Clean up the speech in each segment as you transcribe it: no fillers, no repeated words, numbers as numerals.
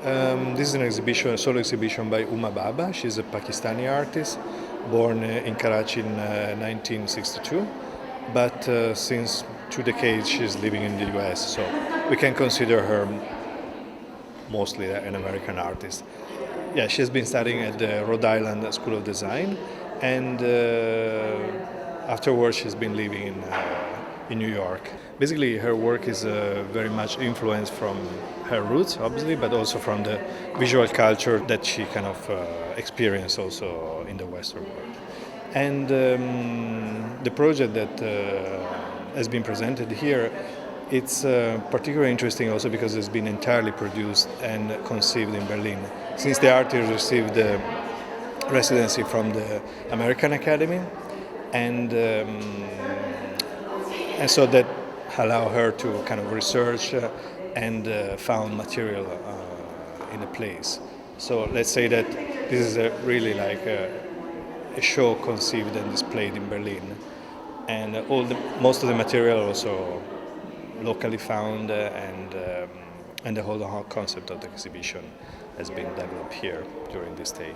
This is an exhibition, a solo exhibition by Huma Bhabha. She's a Pakistani artist, born in Karachi in 1962, but since 2 decades she's living in the US, so we can consider her mostly an American artist. Yeah, she's been studying at the Rhode Island School of Design, and afterwards she's been living in New York. Basically, her work is very much influenced from her roots, obviously, but also from the visual culture that she kind of experienced also in the Western world. And the project that has been presented here, it's particularly interesting also because it's been entirely produced and conceived in Berlin. Since the artist received the residency from the American Academy, and so that allow her to kind of research and found material in a place. So let's say that this is really like a show conceived and displayed in Berlin, and most of the material also locally found, and the whole concept of the exhibition has been developed here during this day.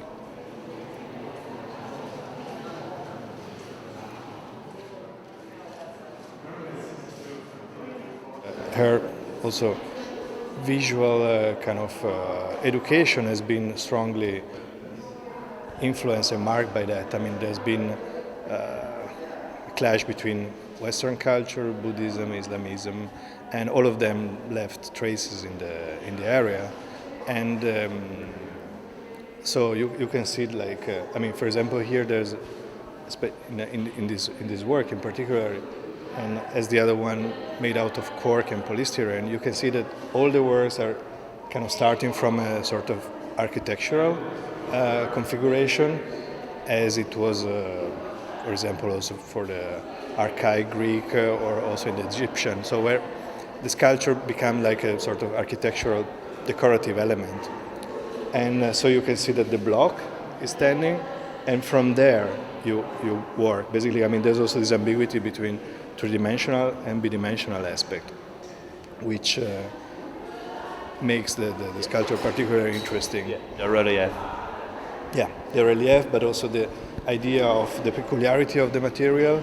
Her also visual kind of education has been strongly influenced and marked by that. I mean, there's been a clash between Western culture, Buddhism, Islamism, and all of them left traces in the area. And so you can see, like, I mean, for example, here there's in this work in particular, and as the other one made out of cork and polystyrene, you can see that all the works are kind of starting from a sort of architectural configuration, as it was, for example, also for the archaic Greek or also in the Egyptian. So where the sculpture became like a sort of architectural decorative element. And so you can see that the block is standing, and from there you work. Basically, I mean, there's also this ambiguity between three-dimensional and bidimensional aspect, which makes the sculpture particularly interesting. Yeah, the relief. Yeah, the relief, but also the idea of the peculiarity of the material,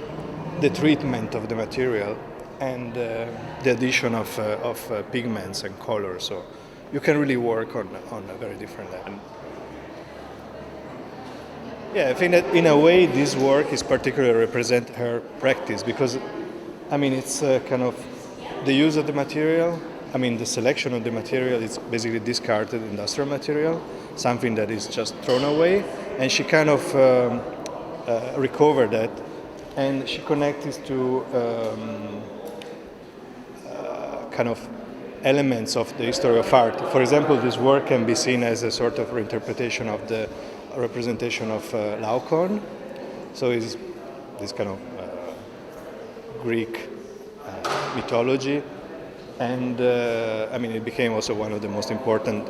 the treatment of the material, and the addition of pigments and colors. So you can really work on a very different level. Yeah, I think that in a way this work is particularly represent her practice, because I mean, it's kind of the use of the material. I mean, the selection of the material is basically discarded industrial material, something that is just thrown away, and she kind of recovered that, and she connects to kind of elements of the history of art. For example, this work can be seen as a sort of reinterpretation of the representation of Laocoon. So it's this kind of Greek mythology, and I mean, it became also one of the most important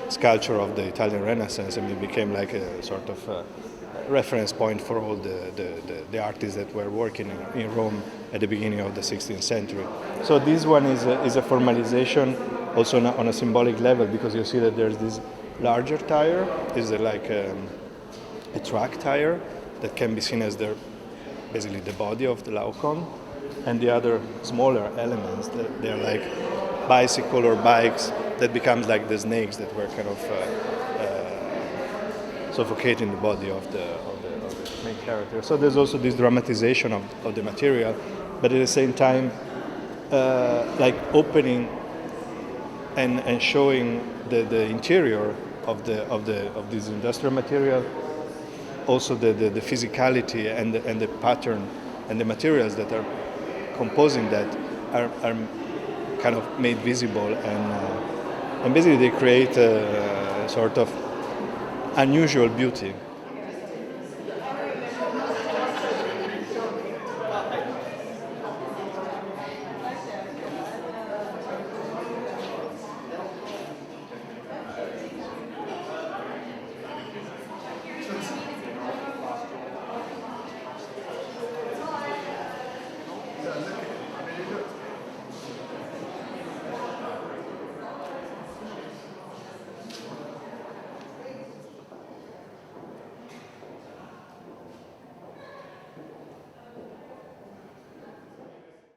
sculpture of the Italian Renaissance. I mean, it became like a sort of reference point for all the artists that were working in Rome at the beginning of the 16th century. So this one is a formalization also on a symbolic level, because you see that there's this larger tire, is like a track tire that can be seen as basically the body of the Laocoon, and the other smaller elements that they're like bicycle or bikes that becomes like the snakes that were kind of suffocating the body of the main character. So there's also this dramatization of the material, but at the same time like opening and showing the interior of this industrial material, also the physicality and the pattern and the materials that are composing that are kind of made visible, and basically they create a sort of unusual beauty.